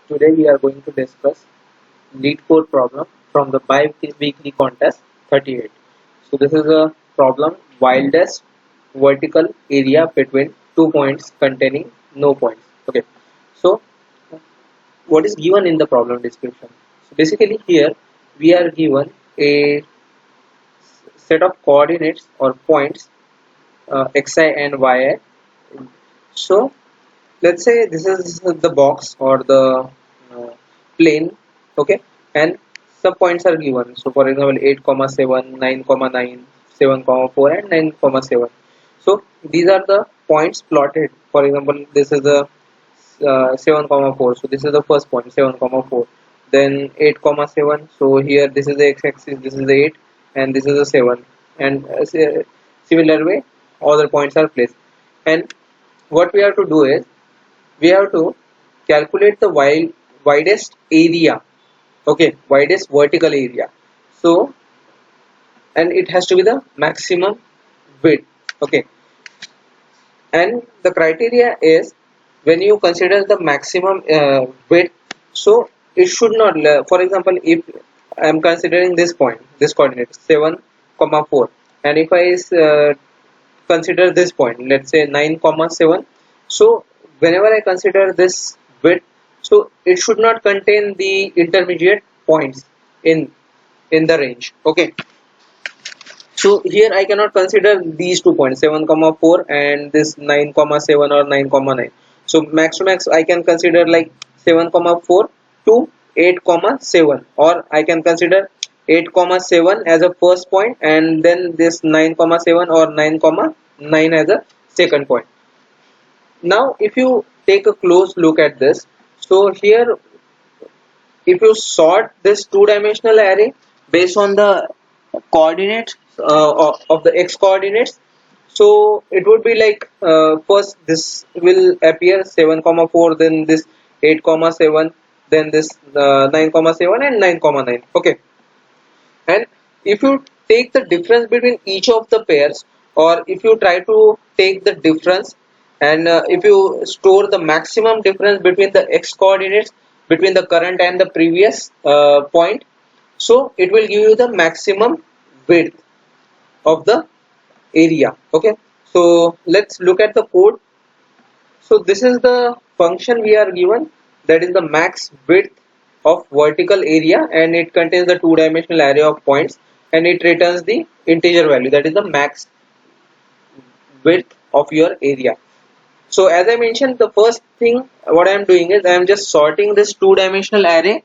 Today we are going to discuss LeetCode problem from the Biweekly contest 38. So this is a problem wildest vertical area between 2 points containing no points. Okay. So what is given in the problem description? So basically here we are given a set of coordinates or points xi and yi. So let's say this is the box or the plane, okay, and some points are given. So for example 8 comma 7, 9 comma 9, 7 comma 4 and 9 comma 7. So these are the points plotted. For example this is the 7 comma 4, so this is the first point, 7 comma 4, then 8 comma 7. So here this is the x-axis, this is the 8 and this is the 7, and similar way other points are placed. And what we have to do is we have to calculate the widest area, okay, widest vertical area. So and it has to be the maximum width, okay, and the criteria is when you consider the maximum width, so it should not for example if I am considering this point, this coordinate 7 comma 4, and if I consider this point, let's say 9 comma 7, so whenever I consider this width, so it should not contain the intermediate points in the range, okay. So here I cannot consider these 2 points 7 comma 4 and this 9 comma 7 or 9 comma 9. So max to max I can consider like 7 comma 4 to 8 comma 7, or I can consider 8 comma 7 as a first point and then this 9 comma 7 or 9 comma 9 as a second point. Now if you take a close look at this, so here if you sort this two-dimensional array based on the coordinates of the x coordinates, so it would be like first this will appear 7 comma 4, then this 8 comma 7, then this 9 comma 7 and 9 comma 9, okay. And if you take the difference between each of the pairs, or if you try to take the difference and if you store the maximum difference between the x coordinates between the current and the previous point, so it will give you the maximum width of the area, okay. So let's look at the code. So this is the function we are given, that is the max width of vertical area, and it contains the two-dimensional array of points, and it returns the integer value, that is the max width of your area. So as I mentioned, the first thing what I am doing is I am just sorting this two-dimensional array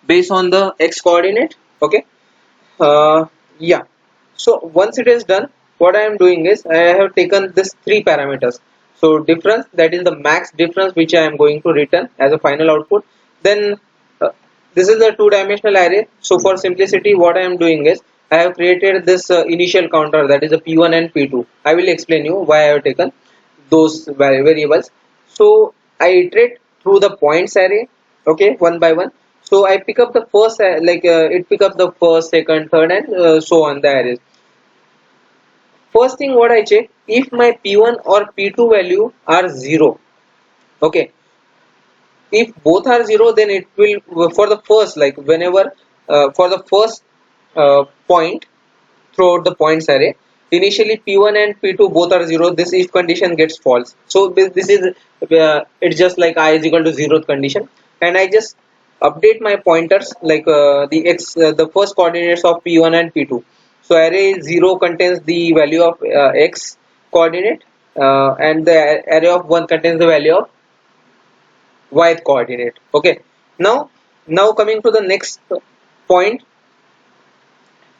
based on the x coordinate, okay. Yeah, so once it is done, what I am doing is I have taken this three parameters. So difference, that is the max difference which I am going to return as a final output. Then this is the two-dimensional array. So for simplicity what I am doing is I have created this initial counter, that is a p1 and p2. I will explain you why I have taken those variables. So I iterate through the points array, okay, one by one. So I pick up the first it pick up the first, second, third and so on the arrays. First thing what I check, if my p1 or p2 value are 0, okay, if both are 0, then it will for the first, like whenever for the first point throughout the points array, initially p1 and p2 both are 0, this if condition gets false. So this is it's just like I is equal to 0th condition, and I just update my pointers like the first coordinates of p1 and p2. So array 0 contains the value of x coordinate, and the array of 1 contains the value of y coordinate, okay. Now coming to the next point,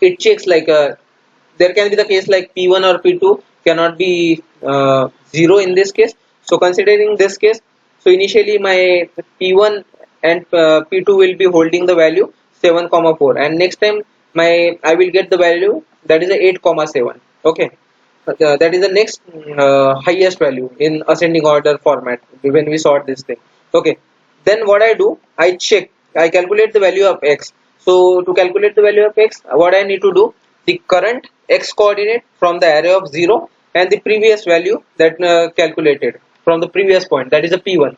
it checks like there can be the case like p1 or p2 cannot be 0 in this case. So considering this case, so initially my p1 and p2 will be holding the value 7 comma 4, and next time I will get the value that is a 8 comma 7, okay. That is the next highest value in ascending order format when we sort this thing, okay. Then what I do, I calculate the value of x. So to calculate the value of x, what I need to do, the current x coordinate from the array of 0 and the previous value that calculated from the previous point, that is a p1.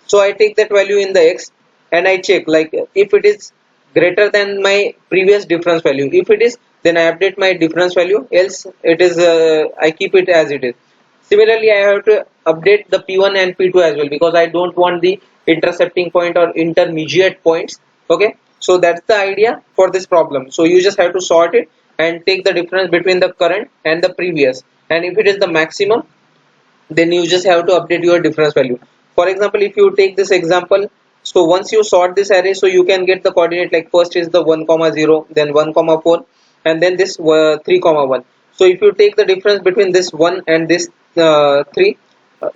So I take that value in the x, and I check like if it is greater than my previous difference value. If it is, then I update my difference value, else it is I keep it as it is. Similarly, I have to update the P1 and P2 as well, because I don't want the intercepting point or intermediate points. Okay, so that's the idea for this problem. So you just have to sort it and take the difference between the current and the previous, and if it is the maximum, then you just have to update your difference value. For example, if you take this example, so once you sort this array, so you can get the coordinate like first is the 1 comma 0, then 1 comma 4, and then this 3 comma 1. So if you take the difference between this 1 and this 3,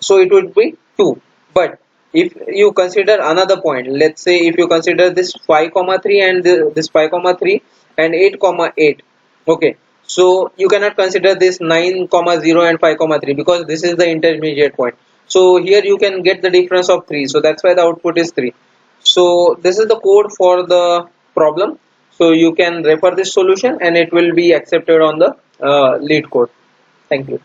so it would be 2. But if you consider another point, let's say if you consider this 5 comma 3 and this 5 comma 3 and 8 comma 8, okay, so you cannot consider this 9 comma 0 and 5 comma 3, because this is the intermediate point. So here you can get the difference of 3, so that's why the output is 3. So this is the code for the problem. So you can refer this solution and it will be accepted on the LeetCode. Thank you.